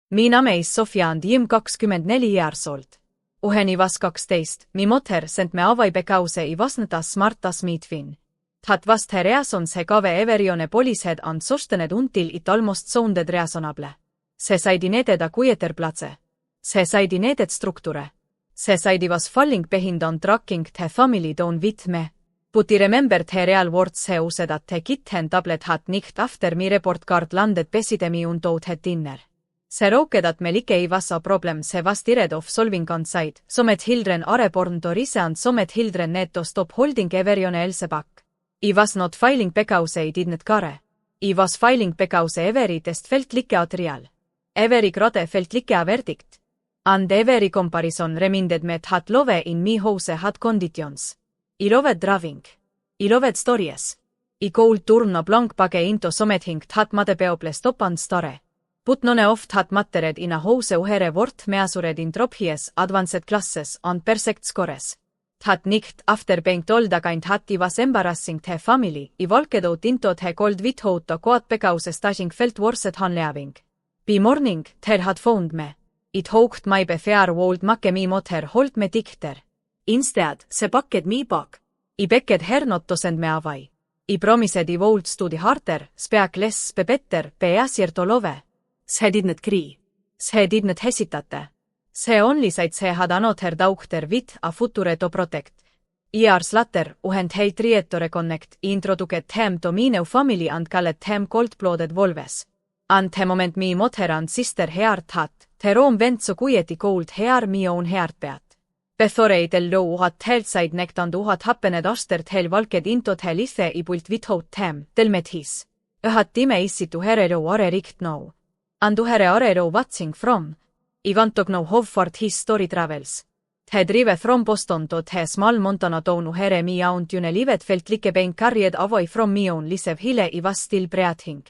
Mina meis Sofia and Jim 24 years old. Uheni vas 12, mi moter sent me avai bekause I vasnetas smartas miitvin. Hat vast he reason se kave everione polished and sostened until it almost sounded reasonable. Se saidi nededa kuieterplatse. Se saidi nedet strukture. Se saidi was falling behind on tracking the family down with me. But I remembered he real words he used that he kitten tablet hat nicht after mi report card landed besidemi untold he dinner. Se roke dat me like I was a problem se vast ired of solving on side, somet hildren areborn to rise and somet hildren need to stop holding everione else back. I was not filing because I didn't care. I was filing because every test felt like a trial. Every grade felt like a verdict. And every comparison reminded me that love in me house had conditions. I loved driving. I loved stories. I could turn a blank page into something that made people stop and stare. But none of that mattered in a house uhere worth measured in trophies, advanced classes, and perfect scores. That nicht after being told again that I was embarrassing the family, I walked out into the cold without a quad because stashing felt worse than leaving. By morning, there had found me. It hooked my befair would make me motor hold me dichter. Instead, se packed me back. I begged her not to send me away. I promised I would study harder, speak less, be better, be easier to love. Se didn't cry. Se didn't hesitate. Se only said se had another daughter with a future to protect. Years later, uhend he tried to reconnect, introduced him to my new family and called him cold-blooded wolves. And the moment me mother and sister heard that, the room went so quietly cold hear me own heartbeat. Before I tell you what hellside necked and what happened after hell walked into the life I built without him, tell me his. Ühed time issi to herero are richt now. And uhere arero watching from. I want to know how far his story travels. The drive from Boston to the small Montana town uhere me aunt june livet felt like being carried away from me own lisev hile I was still breathing.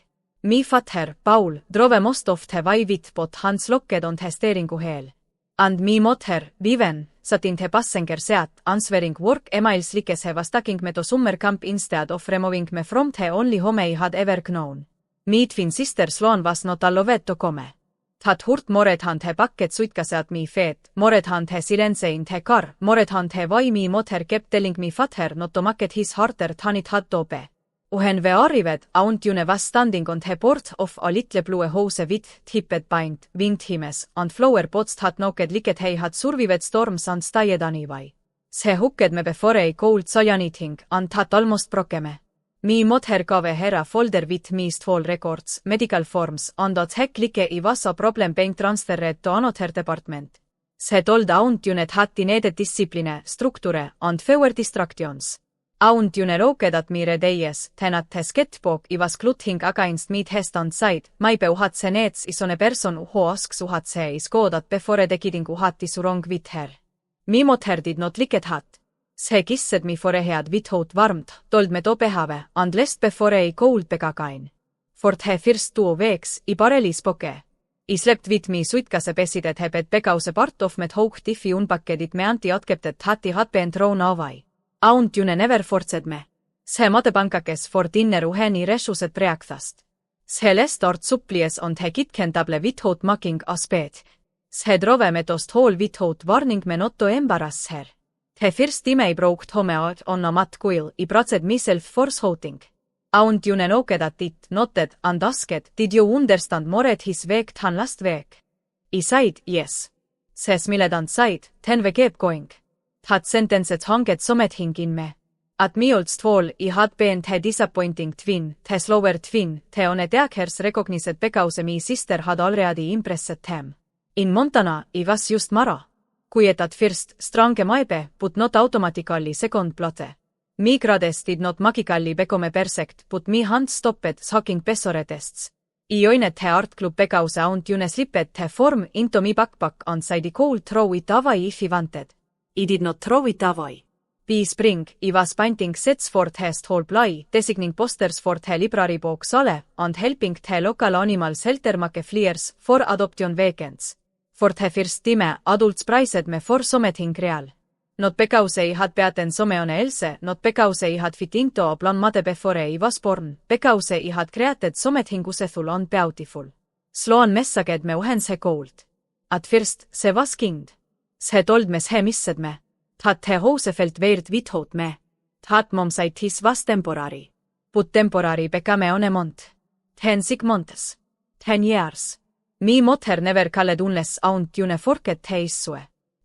Me father, Paul, drove most of the way with but hands locked on the steering wheel. And me mother, Viven, sat in the passenger seat, answering work emails like se was taking me to summer camp instead of removing me from the only home I had ever known. Me twin sister Sloan was not allowed to come. That hurt mored han the packet suitcase at me feet, mored han the silence in the car, mored han the why me mother kept telling me father not to make his harder than it had to be. When we arrived, aunt June was standing on the porch of a little blue house with tipped paint, windhimmes, and flower pots that knocked like he had survived storms and stayed anyway. Se hooked me before I could say anything, and that almost broke me. Me mother gave her a folder with mistfall records, medical forms, and at heck like I was a problem being transferred to another department. Se told aunt June that I needed discipline, structure, and fewer distractions. Aunt June rooked at me days, then at the sketchbook I was clutching against me hest and side, my had se needs is on a person who asks what se is good at before deciding what is wrong with her. Me mother did not like that. Se kissed me forehead without warmth, told me to behave, and lest before I could begin. For the first 2 weeks, I barely spoke. I slept with me suitcase besidet he bed because part of me hooked if I unpacked it me anti atkept that I had been thrown away. Aunt June never forced me. Se madepankakes for dinner uheni resused breakfast. Se lestart supplies on the kitchen table without making a spade. Se drove me tost hall without warning me not to embarrass her. The first time I broke home out on a mat quill, I braced myself for shouting. Aunt June knocked at it, nodded, and asked, did you understand more at his week than last week? I said, yes. Se smiled and said, then we keep going. That sentence hanged something in me. At me old fall, I had been the disappointing twin, the slower twin, the on a takers recognized because my sister had already impressed him. In Montana, I was just Mara. Quiet at first, strong maibe, but not automatically second plotte. Me grades did not magically become perfect, but me hand stopped sucking pesore tests. I joined the art club because aunt June slipped the form into me backpack and said I could throw it away if I wanted. I did not throw it away. By spring, I was painting sets for the whole play, designing posters for the library book sale, and helping the local animal shelter make flyers for adoption weekends. For the first time, adults praised me for something real. Not because I had beaten someone else, not because I had fit into a plan made before I was born, because I had created something useful and beautiful. Slåan messaged me uhense koult. At first, se was kind. Se told mes he missed me. Tatt he housefelt veert vithout me. Tatt mom sait his was temporari. Put temporari bekame one mont. 10 months. 10 years. Mi mother never called unless aunt june forget he issue.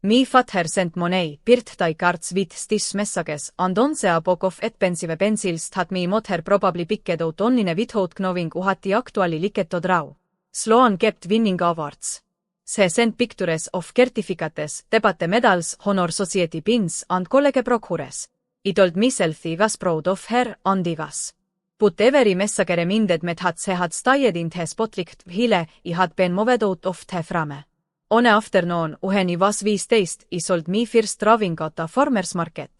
Mi father sent money pirt tai karts vit stis messages and on se abok of expensive pencils that mi mother probably picked out onnine vithout knowing uhati actually liketo draw. Sloan kept winning awards. Se sent pictures of certificates, debate medals, honor society pins and college procures. I told myself I was proud of her and I was. But every message reminded me that se had stayed in the spotlight hile I had been moved out of the frame. On afternoon, when I was 15, I sold my first drawing at a farmer's market.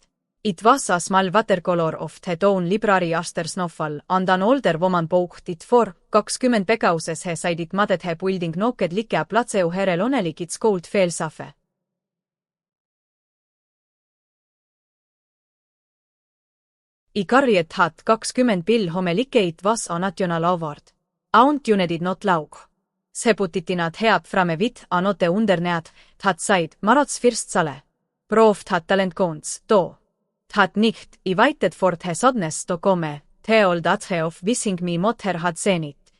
It was a small watercolor of the town library Aster Snowfall, and an older woman bought it for 20 pekauses he said it madet he building noked like platseu herel onelik its cold feelsafe. I karriet hat 20 pill home like it was a national award. Aunt june did not laug. Se putitinat heab frame vit anote undernead, that said marats first sale. Prof that talent counts, to. That nicht, I waited for the sadness to come, the old athe of wishing me mother had seen it.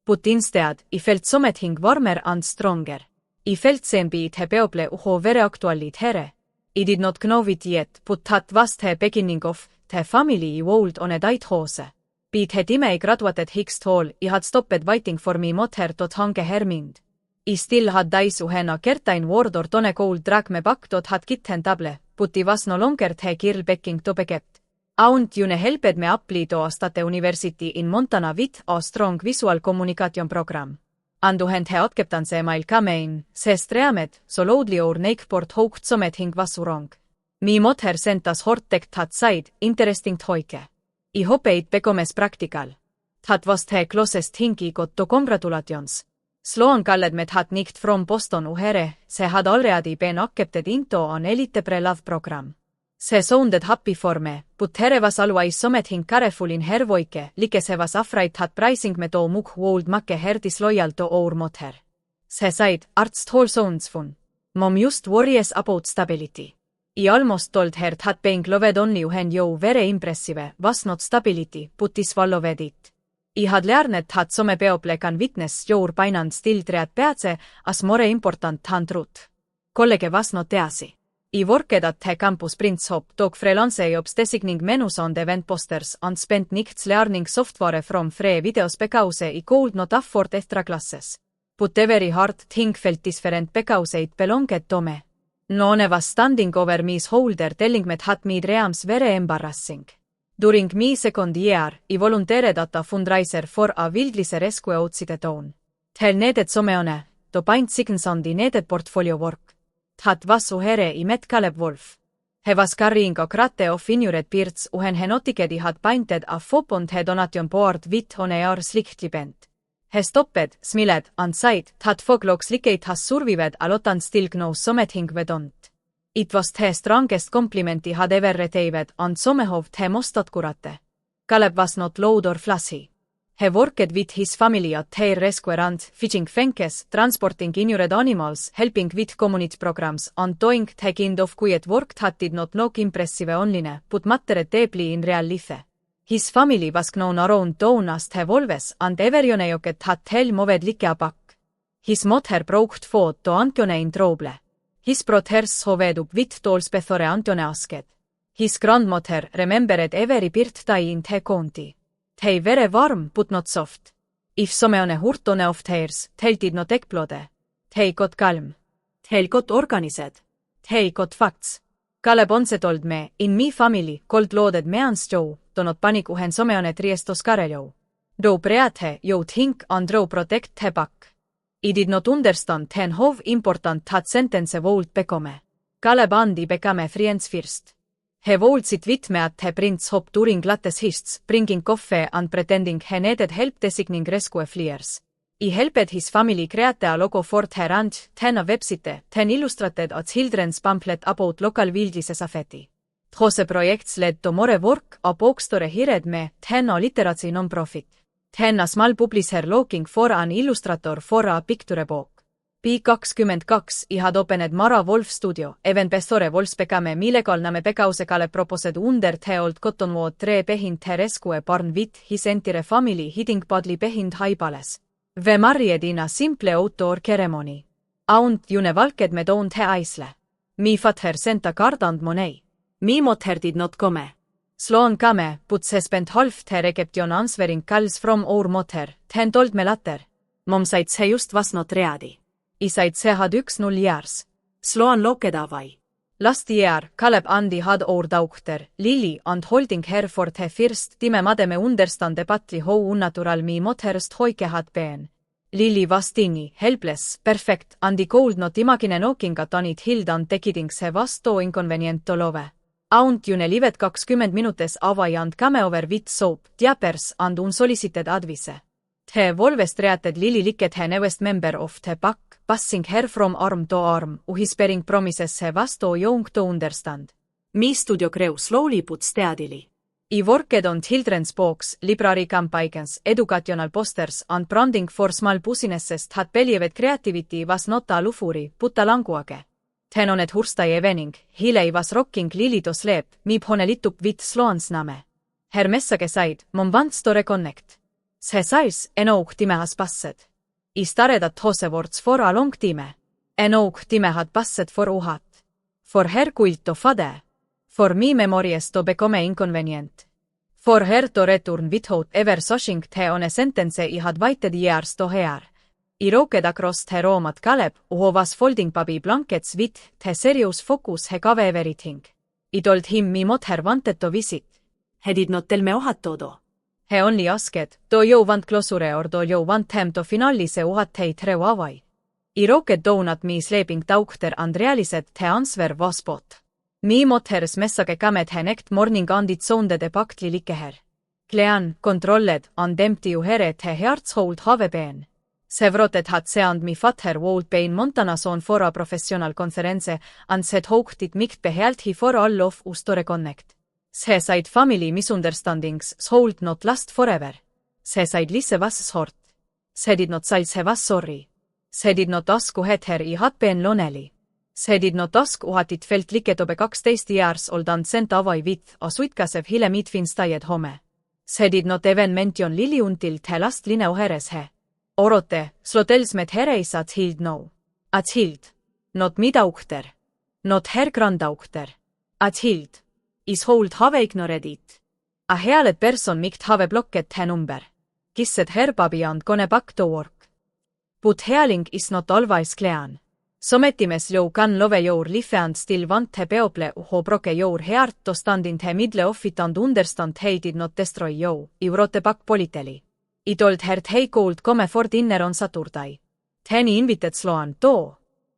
But instead, I felt something warmer and stronger. I felt same be the people who very actually here. I did not know it yet, but that was the beginning of the family I would on a diet hose. Be the time I graduated Higgst Hall, I had stopped waiting for me mother to hange her mind. I still had days uhena kertain word or tone cold drag me back tot had kitten table, but I was no longer the girl begging to be kept. Aunt june helped me apply to State University in Montana with a strong visual communication program. And uhent he atketan se mail kamein, se streamed, so loudly or neikport houkt something was wrong. Mi mother sent us hortekt had side, interesting hoike. I hope it becomes practical. That was the closest thing I got to congratulations. Sloan called me that nicht from Boston uhere, se had already been accepted into an elite pre-love program. Se sounded happy for me, but here was always something careful in her voike, like se was afraid that pricing me to muk would make her disloyal to our mother. Se said, arts whole sounds fun. Mom just worries about stability. I almost told her that being loved only when you very impressive was not stability, but is followed it. I had learned that some people can witness your pain and still treat peatse as more important than truth. College was not easy. I worked at the campus Prince Hop, took freelance jobs designing menus on the event posters and spent nights learning software from free videos because I could not afford extra classes. But every hard thing felt different because it belonged to me. No one was standing over me shoulder telling me that my dreams very embarrassing. During my second year, I volunteered at a fundraiser for a wildlife rescue outside the town. He needed someone to paint signs on the needed portfolio work. That was uhere I met Caleb Wolf. He was carrying a crate of injured birds when he noticed I had painted a fob on the donation board with on a slickly bent. He stopped, smiled, and said that fog looks like it has survived a lot and still knows something we don't. It was the strongest compliment I had ever received and somehow the most accurate. Caleb was not loud or flashy. He worked with his family at their rescue and fishing fences, transporting injured animals, helping with community programs, and doing the kind of quiet work that did not look impressive online, but mattered deeply in real life. His family was known around town as the Wolves, and everyone joked that hell moved like a pack. His mother broke foot to Antone in trouble. His brothers hoved up with tools before Antone asked. His grandmother remembered every birthday in the county. They were warm but not soft. If someone hurt one of theirs, they did not explode. They got calm. They got organized. They got facts. Caleb once told me, in my family, cold-loaded means Joe, do not panic when someone triestos kareljo. Do preate, you think and do protect the back. I did not understand then how important that sentence would become. Caleb and I became friends first. He would sit with me at the Prince Hop during latest hists, bringing coffee and pretending he needed help designing rescue flyers. I helped his family create a logo for the ranch, then a website, then illustrated a children's pamphlet about local wildlife safety. Those projects led to more work, a bookstore hired me, then a literacy non-profit. Tennas mal publiser looking for an illustrator for a picture book. P22 ihad opened Mara Wolf studio, even pestore volspekame millegalname pekausegale proposed under teolt kotonvood tre pehind tereskue parn vit his entire family hitting padli pehind haibales. Ve marriedina simple outdoor ceremony. Aunt june valked me don't he aisle. Mi father senta kardand monei. Mi mother did not come. Sloan kame, but se spent half the reception answering calls from our mother, ten told me later. Mom said se just was not ready. I said se had 1-0 years. Sloan loked avai. Last year, Caleb Andi had our daughter, Lily, and holding her for the first time mademe understand debatli how unnatural mi motherst hoike had been. Lily was teeny, helpless, perfect, and I could not imagine knocking at Anit Hild and taking se vastu inconveniento love. Aunt june livet 20 minutes avai and come over with soap, diapers and unsolicited advice. The volvest reated Lily liket he newest member of the pack, passing her from arm to arm, whispering promises se vastu young to understand. Mi studio grew slowly but steadily. I worked on children's books, library campaigns, educational posters, and branding for small businesses that believed creativity was not a luxury, but a language. Then on et hurstai evening, Hilei was rocking Lily to sleep, mi phone lit up with Sloan's name. Her message said, Mom wants to reconnect. Se sais enough time has passed. I started at Hosewords for a long time. Enough time had passed for uhat. For her kult to fade. For me memories to become inconvenient. For her to return without ever searching the on a sentence I had waited years to hear. I rocked across the room at Caleb, who was folding baby blankets with the serious focus he gave everything. I told him mi mother wanted to visit. He did not tell me uhat todo. He only asked, do you want closure or do you want him to finalize uhat teit reu avai? I rocked down at me sleeping daughter and realized the answer was spot. Mi mother's message came the next morning and it sounded exactly like her. Clean, controlled, and empty you heard the heart's hold have been. Se wrote had se and mi father would be in Montana zone for a professional conference and said hoped it might be healthy for all of us to reconnect. Se said family misunderstandings should not last forever. Se said Lise was short. Se did not say se was sorry. Se did not ask who had her I had been lonely. Se did not ask what it felt like to be 12 years old and sent away with a suitcase hiljem midfin stayed home. Se did not even mention Lily until the last line heres he. Orote, slo tells me here is at Hild now. At Hild. Not mi daughter. Not her granddaughter. At Hild. Is hold have ignored it. A healed person might have blocked the number. Kissed her baby and gone back to work. But healing is not always clean. Sometimes you can love your life and still want the people who broke your heart to stand in the middle of it and understand they did not destroy you. I wrote back politely. I told her they could come for dinner on Saturday. Then I invited Sloan too.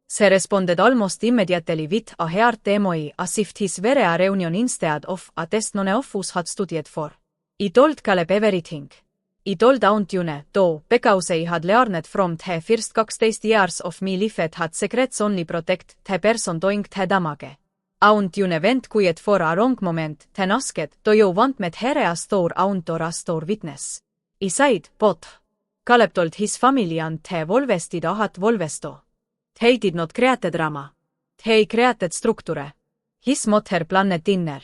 Se responded almost immediately with a heart emoji as if his were a reunion instead of a test none of us had studied for. I told Caleb everything. I told Aunt June, too, because I had learned from the first 16 years of my life that secrets only protect the person doing the damage. Aunt June went quiet for a long moment, then asked, do you want me to hear a store aunt or a store witness? I said, both. Caleb told his family and the volvestid ahat volvesto. They did not create drama. They created structure. His mother planned dinner.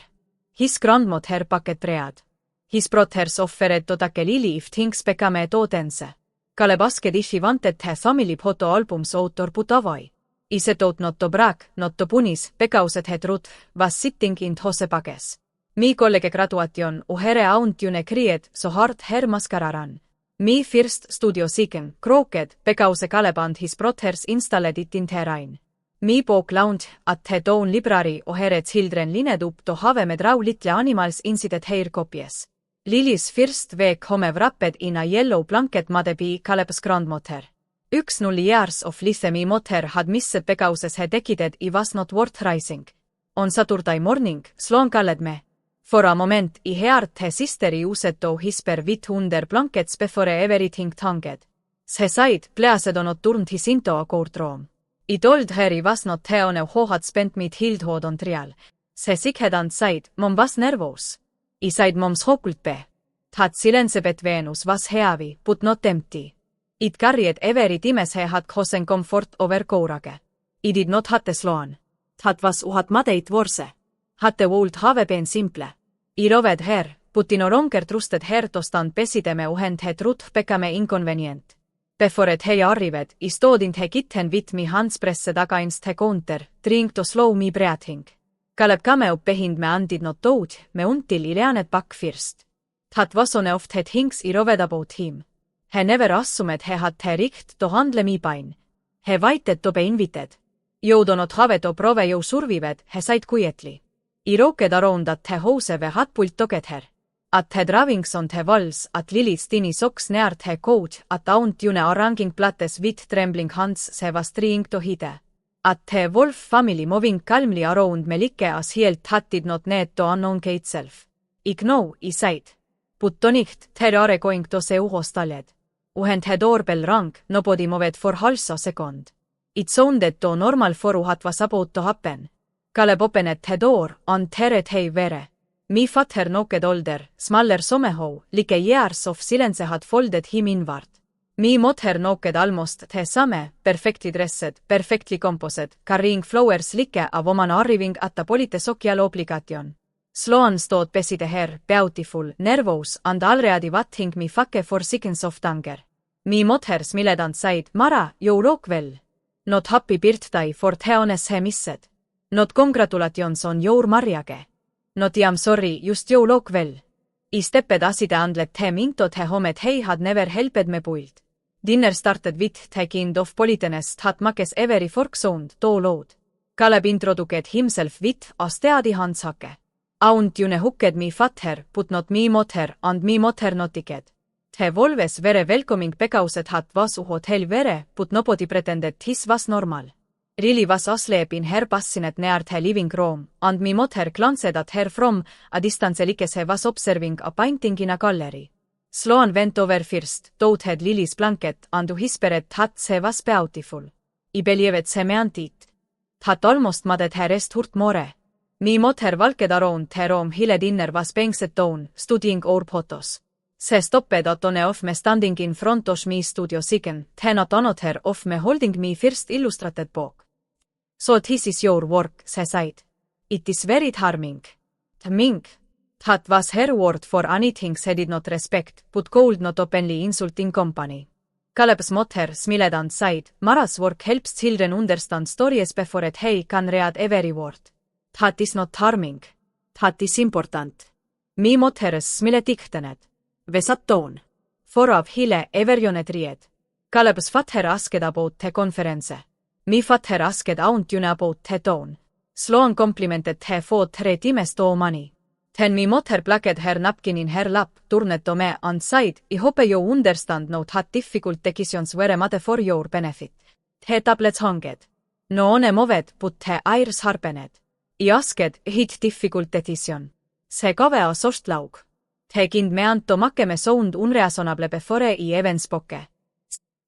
His grandmother packed bread. His brothers offered to take Lily if things became too tense. Caleb asked if he wanted the family photo albums out or put away. I set out not to brag, not to punish, because the truth was sitting in hose pages. Mi colleague graduation u here Aunt June cried so hard her mascara ran. Mi first studio sigen, crooked, because Caleb and his brothers installed it in their own. Mi book lounge at the town library u here children lined up to have me draw little animals inside their copies. Lily's first week home wrapped in a yellow blanket made by Caleb's grandmother. 1-0 years of life mi mother had missed because he decided it was not worth rising. On Saturday morning, Sloan called me. For a moment I heard his sister used to whisper with under blankets before everything tanged. Se said, please do not turn his into a courtroom. I told her I was not the one who had spent mit Hildhood on trial. Se sickhead and said, Mom was nervous. I said Mom's hokult be. Tad silensepet Venus vas heavi, put not empty. It karriet Everi times he hat hosen komfort over kourage. Idid not hatte sloan. Tad vas uhat madeit vorse. Hatte voult havepeen simple. Iroved her, putino ronger trusted her tostan pesideme uhend he trut pekame inconvenient. Beforet he arrived, istoodind he kitten vitmi handspresse tagainst he konter, tring to slow mi breathing. Kaleb kameu behind me andid not tood, me until ileanet back first. Tad vasone oft het hings iroved about him. He never assumed he hat he richt to handle mi pain. He vaited to be invited. Joudonot have to prove jou survived, he said quietly. Iroked around at he houseve hat pult toged her. At he dravings on he vals, at Lilits tini soks neart he coach, at aunt june arranging plates with trembling hands se was trying to hide. At he wolf family moving calmly around me like as hielt hat did not need to unknown itself. I know, I said. But tonicht, there are going to see uhostaled. Uhend he doorbell rang, nobody moved for half a second. It sounded to normal for what was about to happen. Kaleb opened he door, and tered he vere. Mi father knocked older, smaller somehow, like years of silence had folded him inward. Mi mother knocked almost the same, perfectly dressed, perfectly composed, carrying flowers like a woman arriving at the polite social obligation. Sloan stod beside her, beautiful, nervous, and already watching me fake for seconds of anger. Mi mother smiled and said, Mara, you look well. Not happy birthday for the honest he missed. Not congratulations on your marriage. Not I am sorry, just you look well. I stepped aside and let him into the home he had never helped me build. Dinner started with the kind of politeness that makes every fork sound too loud. Kaleb introduced himself with a steady handsake. Aunt june hooked me father, but not me mother, and me mother notiked. The volves were welcoming because it had was a hotel vere, but nobody pretended his was normal. Really was asleep in her bassinet near the living room, and me mother glanced at her from a distance like she was observing a painting in a gallery. Sloan went over first, told had Lily's blanket, and whispered that she was beautiful. I believed she meant it. That almost made her rest hurt more. Me mother walked around her room hile dinner was being set down, studying our photos. She stopped at one of me standing in front of me studio second, then at another of me holding me first illustrated book. So this is your work, she said. It is very charming. Charming. That was her word for anything she did not respect, but could not openly insulting company. Kaleb's mother smiled and said, Mara's work helps children understand stories before they can read every word. That is not charming. That is important. Me mother's smile tichtenet. Vesat toon. For of hile everjonet ried. Kaleb's father asked about the conference. Me father asked aunt june about the tone. Sloan complimented he fought 3 times too money. Then me mother plucked her napkin in her lap, turned to me and said, I hope you understand now that difficult decisions were made for your benefit. The tablets hanged. No one moved, but the ears harpened. I asked, hit difficult decision. See kave a sost laug. The kind me anto makeme sound unreasonable before I even spoke.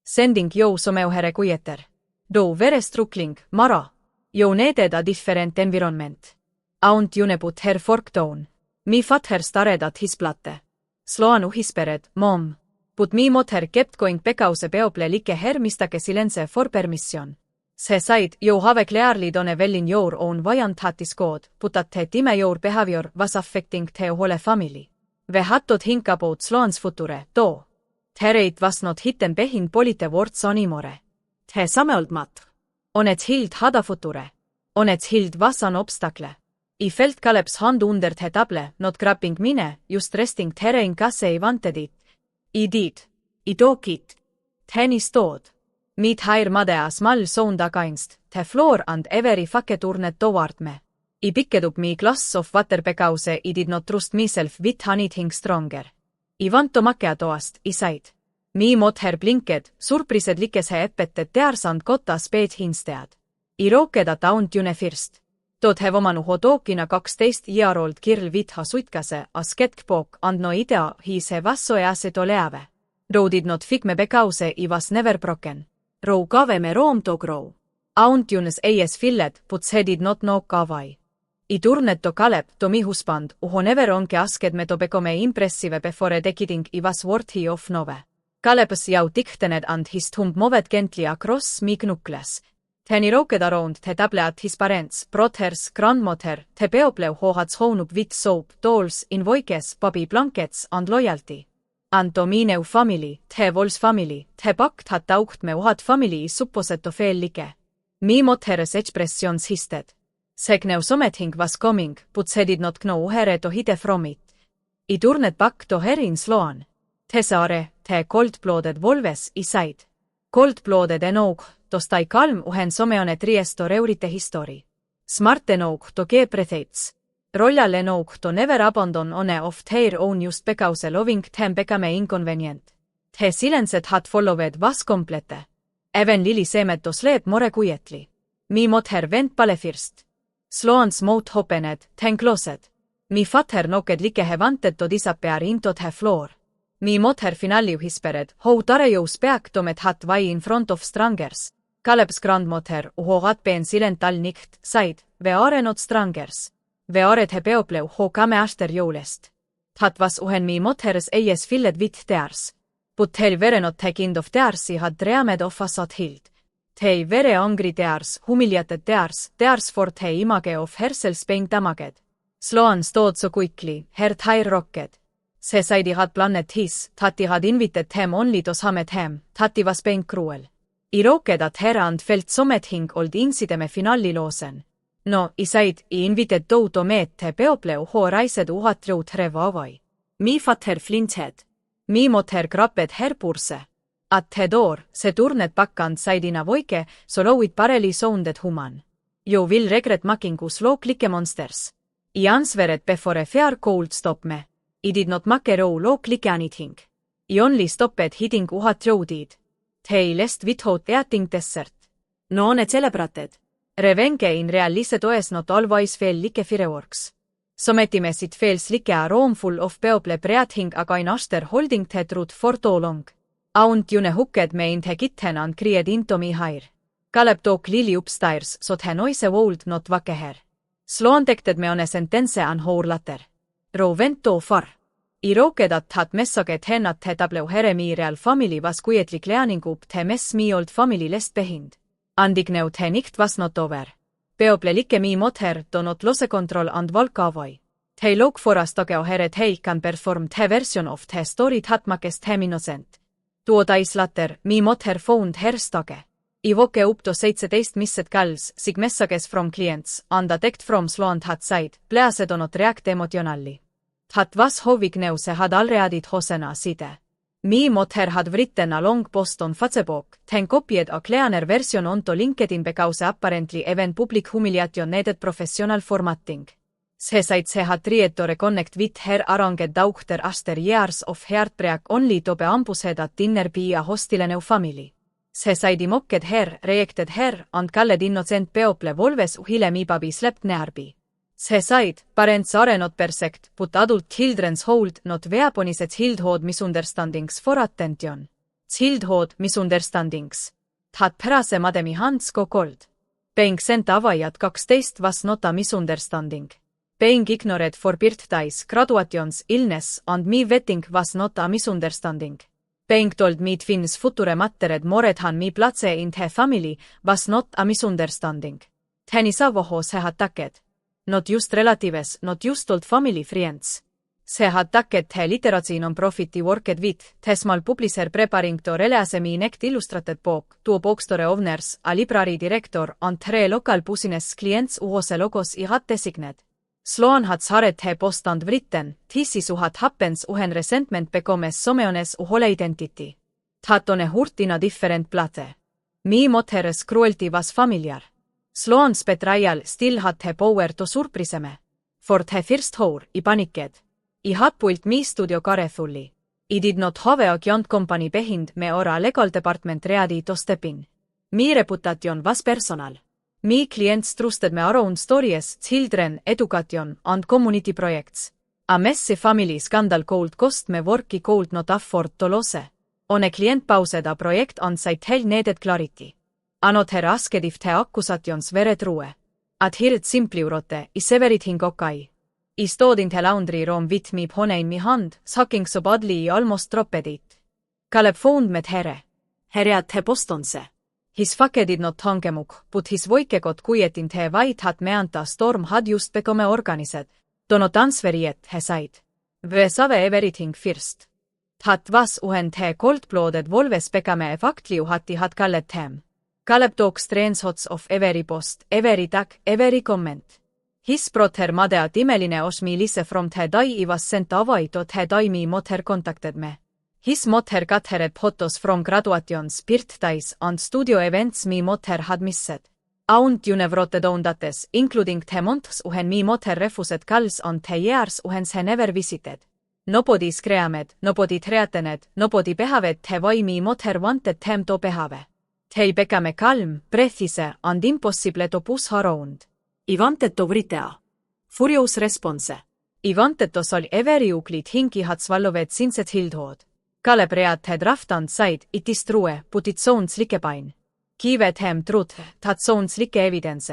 Sending you someu here quieter. Though very struggling, Mara. You needed a different environment. Aunt june put her fork down. Me father stared at his plate. Sloan whispered, Mom. But me mother kept going because people like her mistake silence for permission. She said, you have clearly done well in your own way and that is good, but at the time your behavior was affecting the whole family. We had to think about Sloan's future, though. There it was not hidden behind polite words anymore. The same old matter. Onets hild had a future. Onets hild was an obstacle. I felt Kaleb's hand under the table, not grabbing mine, just resting there in case I wanted it. I did. I took it. Then I stood. Meet her made a small sound against the floor and every fake turned toward me. I picked up me glass of water because I did not trust myself with anything stronger. I want to make a toast, I said. Me mother blinked, surprised like she epette tears and got a spade instead. I rooked at aunt june first. Tood have omanu hodookina 12-year-old girl with a suitkase, a sketchbook and no idea he se vasso ease to leave. Row did not fig me because I was never broken. Row gave me room to grow. Aunt june's eyes filled, but she did not know why. I turnetto Kalep to mi husband, uhon ever onke asked me to bekome impressive before dekiding I was worthy of nove. Kalepus jau tiktened and his tumb movet gently across mi knukles. Teni rooked around te tableat his parents, brothers, grandmother, te peoplev hohats hoonub with soap, dolls, invoikes, papi blankets and loyalty. Anto mineu family, te vols family, te pakt hat taugt me uhat family I supposetto fel like. Mi motteres expressions histed. Segneu something was coming, but se did not know where to hide from it. I turnet pakk to herin sloan. Te saare, te cold-blooded volves I said. Cold-blooded enough, to stai kalm uhen someone triesto reurite history. Smart enough to ge prethates. Royal enough to never abandon one of their own just because loving them became inconvenient. The silenced had followed was complete. Even Lili seemed to sleep more quietly. Mi mother went pale first. Sloan's mouth opened, then closed. Mi father knocked like he wanted to disappear into the floor. Mi mother finally whispered, how tare you speak to me that way in front of strangers. Kalep's grandmother, who had been silent all night, said, we are not strangers. We are the people who come after joulest. That was when mi mother's eyes filled with tears. But they were not the kind of tears she had dreamed of as a child. They were angry tears, humiliated tears, tears for the image of herself being damaged. Sloan stood so quickly, her hair rocked. Se said he had planned his, that he had invited him only to summit him, that he was being cruel. I rocked at her and felt something old incideme finali loosen. No, I said, I invited thou to meet the people who raised uhat road reva avai. Mi father flinched. Mi mother grabbed her purse. At the door, se turned back and said in a voice, so low it barely sounded human. You will regret making us look like monsters. I answered before a fair cold stop me. I did not make a row look like anything. I only stopped hitting uhat roaded. They left without eating dessert. No one celebrated. Revenge in realise toes not always feel like fireworks. Sometimes it feels like a room full of people breathing again after holding the truth for too long. Aunt June hooked me in the kitchen and cried into me hair. Kalep took Lily upstairs so the noise would not wake her. Sloan tekted me on a sentence an hour later. Ro went too far. I rooked at that messaget hen at the table here mi real family was quietly cleaning up the mess me old family left behind. Andigneu the night was not over. People like mi mother do not lose control and walk away. They look for us to go here they can perform the version of the story that makes them innocent. 2 days later, mi mother found her stage. I woke up to 17 missed calls, sig messages from clients, and a text from Sloan had said, please do not react emotionally. That was how Vigneuse had already hosena side. Mi mother had written a long post on Facebook, then copied a cleaner version onto LinkedIn because apparently even public humiliation needed professional formatting. Se said se had tried to reconnect with her arranged daughter after years of heartbreak only to be ambushed at dinner by a hostile new family. Se said he mocked her, rejected her, and called innocent people wolves hiljem ibabi slept nearby. Se said, parents are not perfect, but adult children's hold not weapons childhood misunderstandings for attention. Childhood misunderstandings. That prase mademi hands go cold. Being sent away at 12 was not a misunderstanding. Being ignored for birthdays, graduations, illness, and me wedding was not a misunderstanding. Being told me twins future mattered more than me place in the family was not a misunderstanding. Teni savoho se had taket. Not just relatives, not just old family friends. Se had taket the literacy non-profit worked with, the small publisher preparing to release me next illustrated book, 2 bookstore owners, a library director, and 3 local business clients uhose logos I had designated. Sloan had saret he post and written, this is what happens when resentment becomes someone's whole identity. That on a hurt in a different plate. Mi mother's cruelty was familiar. Sloan's betrayal still had the power to surprise me. For the first hour, I panicked. I had built me studio carefully. I did not have a giant company behind me or a legal department ready to step in. My reputation was personal. My clients trusted me around stories, children, education, and community projects. A messy family scandal could cost me work I could not afford to lose. On a client paused a project and said he needed clarity. Another asked if the accusations were true. Att helt simpliurote, I severit hingokai. I stod in till laundry room vitt mi honein mi hand, saking so badli I almost droppedit. Kaleb fond med herre. Herre att he postonse. His fakedid not hangemuk, but his voikekot kuietin te vaid hat meanta storm had just bekome organised. Donot ansveriet he said. Ve save everything first. Hat vas uhen te coldblooded volves bekame faktliu hatti hat kallet hem. Kaleb talks trendshots of every post, every tag, every comment. His brother madea timeline osmi lise from te dai I was sent avaito te dai mi mother contacted me. His mother gathered photos from graduations, birthdays and studio events mi mother had missed. Aunt junevrote dates, including the months uhen mi mother refused calls on the years uhen se never visited. Nobody screamed, nobody threatened, nobody behaved the way mi mother wanted them to behave. They became calm, precise and impossible to push around. I wanted to vritea. Furious response. I wanted to sol every uklit hinki had swallowed since it hildhood. Kaleb read had raftant said, it is true, but it sounds like pain. Give hem truth, that sounds like evidence.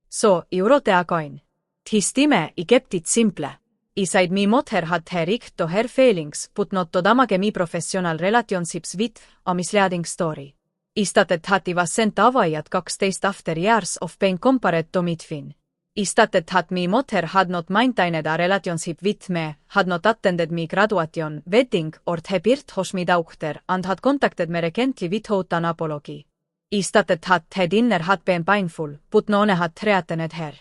So, I wrote a coin. His time, I kept it simple. I said mi mother had her richt to her feelings, but not to damage mi professional relationships with a misleading story. I stated that I was sent away at 12 after years of pain compared to Midfin. I stated that mi mother had not maintained a relationship with me, had not attended mi graduation, wedding or the birth of mi daughter, and had contacted me recently without an apology. I stated that her dinner had been painful, but no one had threatened her.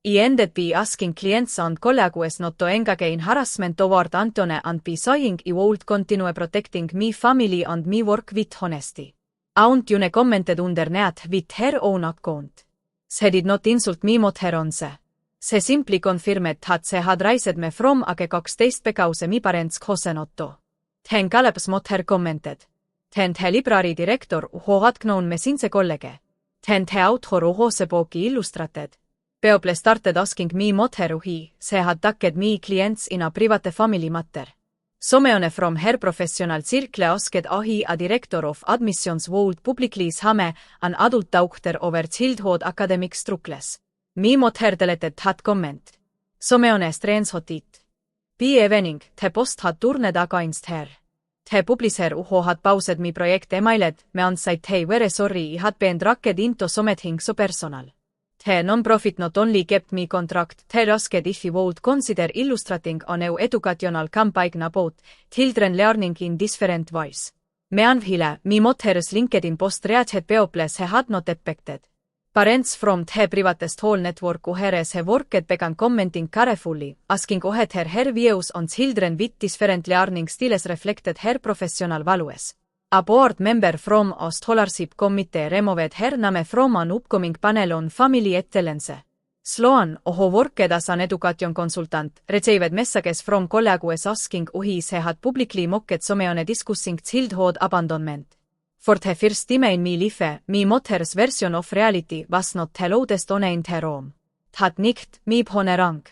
I ended by asking clients and colleagues not to engage in harassment toward Antone and by saying I would continue protecting me family and me work with honesty. Antone commented underneath with her own account. Se did not insult me mother on se. Se simply confirmed that se had raised me from age 12 because mi parents kosenotto. Ten Kaleb's mother commented. Ten the library director uho had known me since college. Ten the author uho se boki illustrated. People started asking me mother uhi, se had tacked me clients in a private family matter. Someone from her professional circle asked ahi a director of admissions would publicly hame an adult daughter over childhood academic struggles. Mi mother deleted that comment. Someone strange it. Be evening, the post had turned against her. The publisher uho had paused mi project emailed me and said hey very sorry I had been dragged into something so personal. The non-profit not only kept me contract, they asked if I would consider illustrating a new educational campaign about children learning in different ways. Meanwhile, mi mother's LinkedIn post reached people he had not expected. Parents from the privatest whole network uheres he worked began commenting carefully, asking uhet her views on children with different learning styles reflected her professional values. A board member from a scholarship committee removed her name from an upcoming panel on family excellence. Sloan, who worked as an education consultant, received messages from colleagues asking why he had publicly mocked someone discussing childhood abandonment. For the first time in my life, my mother's version of reality was not the loudest one in the room. That nicht, mi honerang.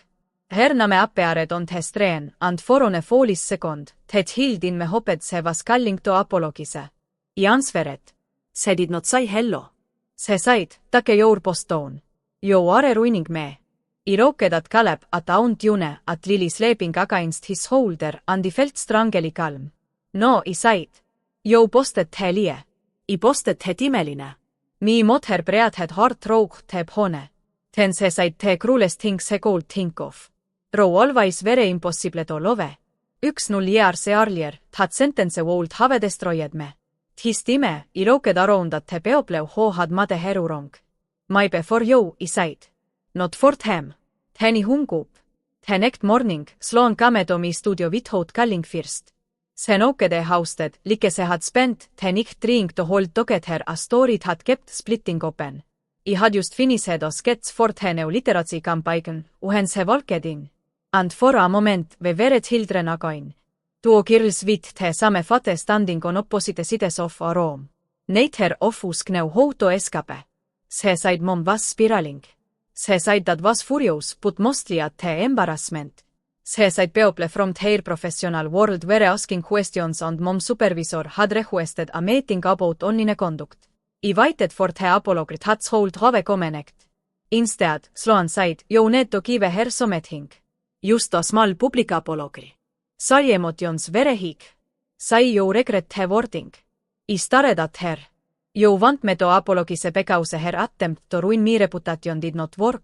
Her name appeared on the screen, and for a foolish second, the child in me hoped se was calling to apologize. I answered. Se did not say hello. Se said, take your post on. You are ruining me. I looked at Kaleb at Aunt June at Lily sleeping against his shoulder and I felt strangely calm. No, I said. You posted the lie. I posted the timeline. Mi mother breathed had heart rough the hone. Then se said the cruelest things he could think of. Row always very impossible to love. 1-0 years earlier, that sentence would have destroyed me. His time, I looked around that the people who had made her wrong. Maybe for you, I said. Not for them. Then I hung up. The next morning, Sloan came to my studio without calling first. Se knocked housed, like se had spent the night trying to hold together a story that kept splitting open. I had just finished a sketch for the new literacy campaign, when se walked in. And for a moment we were children again. Two girls with the same fate standing on opposite sides of a room. Neither of us knew how to escape. Se said mom was spiraling. Se said that was furious but mostly at the embarrassment. Se said people from their professional world were asking questions and mom's supervisor had requested a meeting about online conduct. I waited for the apology that's hold have connect. Instead, Sloan said, jou neto kive her something. Just a small public apology. Sai emotions verehig. Sai jou regret he wording. Is taredat her. Jou want me to apologise because her attempt to ruin me reputation did not work.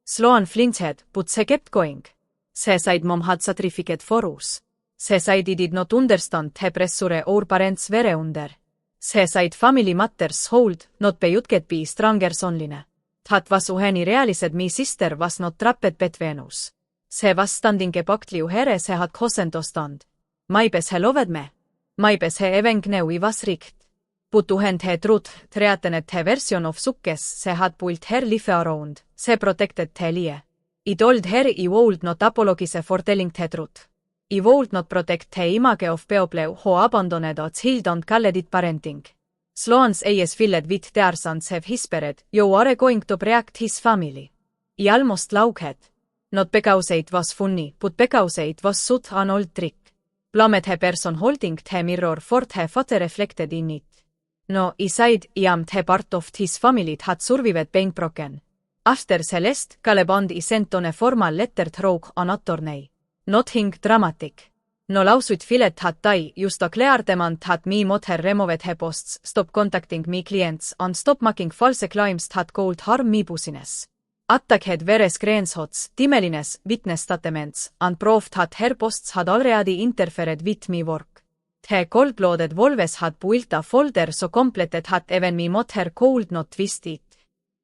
Sloan flinched, but she kept going. She said mom had certificate for us. She said he did not understand he pressure our parents were under. She said family matters hold, not be get be strangers online. That was uheni realized me sister was not trapped between us. She was standing ebactly uhere she had kosen stand. Maibes he loved me. Maibes he even gneu I was rikt. But uhend he truth, treatenet he version of sukkes she had pulled her life around, she protected he lie. I told her I would not apologise for telling the truth. I would not protect the image of people who abandoned a child and called it parenting. Sloan's AS filled with tears and have whispered, you are going to protect his family. I almost laughed. Not because it was funny, but because it was such an old trick. Blamed the person holding the mirror for the father reflected in it. No, I said, I am the part of his family that had survived being broken. After Celeste, Caleband I sent on a formal letter through an attorney. Nothing dramatic. No lawsuit filed had die, just a clear demand had me mother removed he posts, stop contacting me clients, and stop making false claims that could harm me business. Attack had very screenshots, timelines, witness statements, and proved that her posts had already interfered with me work. The cold-blooded wolves had built a folder so complete that even me mother could not twist it.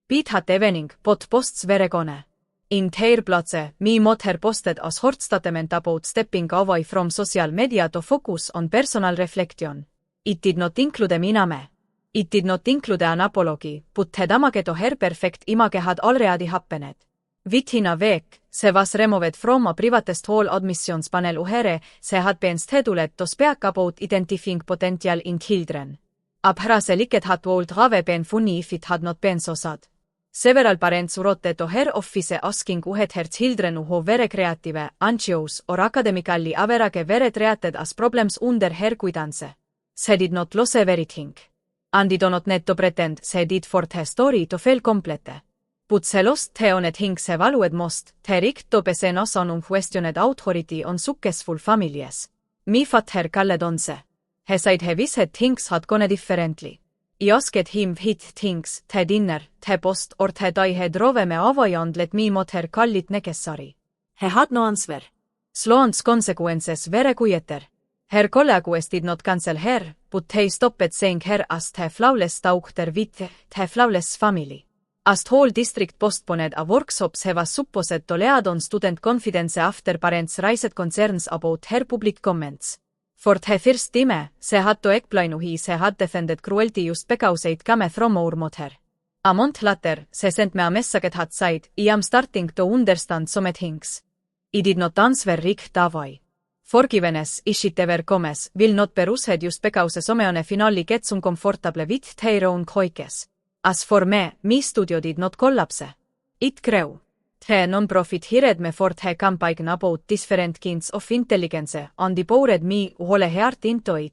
Beat had evening, but posts were gone. In their place, me mother posted a short statement about stepping away from social media to focus on personal reflection. It did not include me name. It did not include an apology, but the damage to her perfect image had already happened. Within a week, she was removed from a privatest whole admissions panel uhere, she had been scheduled to speak about identifying potential in children. Abhrase liket had would have been funny if it had not been so sad. Several parents wrote to her office asking uhet her children who were creative, anxious, or academically average were treated as problems under her guidance. She did not lose everything. And did not need to pretend she did for the story to feel complete. But she lost the only thing she valued most, the right to possess an unquestioned authority on successful families. Me father called on se. He said he wished things had gone differently. I asked him which things, the dinner, the post or the I had drove me away and let me mother call it necessary. He had no answer. Sloan's consequences were quieter. Her colleagues did not cancel her, but they stopped saying her as the flawless daughter with the flawless family. As the whole district postponed a workshop she was supposed to lead on student confidence after parents raised concerns about her public comments. For the first time, she had to explain why she had defended cruelty just because it came from our mother. A month later, she sent me a message that said, I am starting to understand some things. I did not answer right away. Forgiveness, if it ever comes, will not be rushed just because some finally gets uncomfortable with their own choices. As for me, my studio did not collapse. It grew. The non-profit hired me for the campaign about different kinds of intelligence, and I poured me whole heart into it.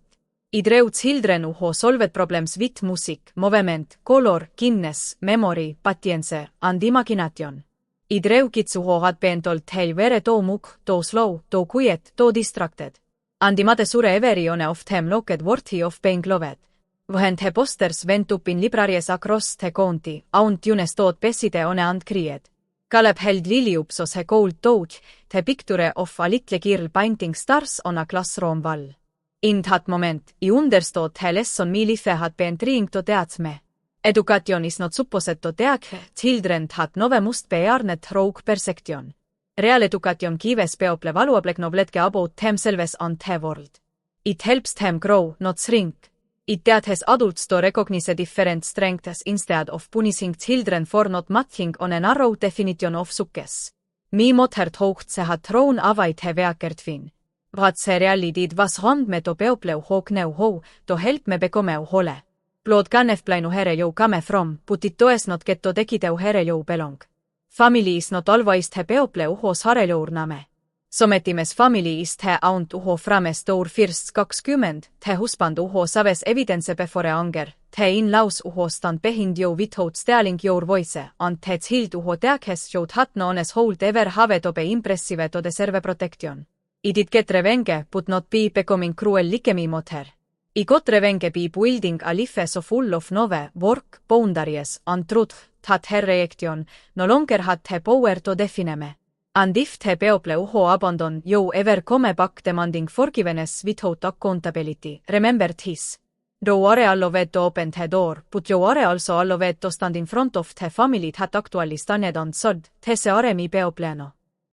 I drew children who solved problems with music, movement, color, kindness, memory, patience, and imagination. I drew kids who had been told they were too much, too slow, too quiet, too distracted. And I made sure every one of them looked worthy of being loved. When the posters went up in libraries across the county, aunt Junes taught peside on and cried. Caleb held Lily up so he could touch the picture of a little girl painting stars on a classroom wall. In that moment, I understood the lesson my life had been trying to teach me. Education is not supposed to teach children that nove must be earned through perception. Real education gives people valuable knowledge about themselves and the world. It helps them grow, not shrink. It teaches adults to recognize different strengths instead of punishing children for not matching on a narrow definition of success. My mother thought she had thrown away the wicked thing. What she really did was hand me to people who knew how to help me become whole. Blood can't explain where you come from, but it does not get to decide where you belong. Family is not always the people whose are your name. Sometimes family ist he aunt uho frames tour first 20, te husband uho saves evidence before anger, te in laus uho stand behind jou without stealing your voice, and te hild uho teakhes jout hatno ones hold ever have tobe impressive to deserve protection. I did get revenge, but not be becoming cruel like me mother. I got revenge by building a life so full of nove, work, boundaries, and truth, that her reaction no longer had the power to define me. And if the people who abandon you ever come back demanding forgiveness without accountability, remember this. You are allowed to open the door, but you are also allowed to stand in front of the family that actually stand and said, "This are mi people no."